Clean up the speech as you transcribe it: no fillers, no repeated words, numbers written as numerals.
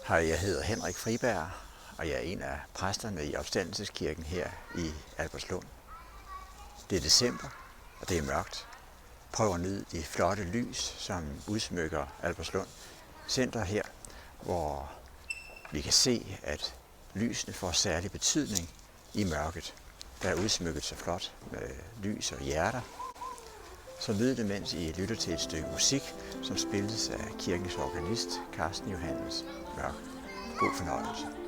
Hej, jeg hedder Henrik Friberg, og jeg er en af præsterne i Opstandelseskirken her i Albertslund. Det er december, og det er mørkt. Prøv at nyde de flotte lys, som udsmykker Albertslund Center her, hvor vi kan se, at lysene får særlig betydning i mørket. Der er udsmykket så flot med lys og hjerter. Så nyd det, mens I lytter til et stykke musik, som spilles af kirkens organist, Carsten Johannes Mørk. God fornøjelse.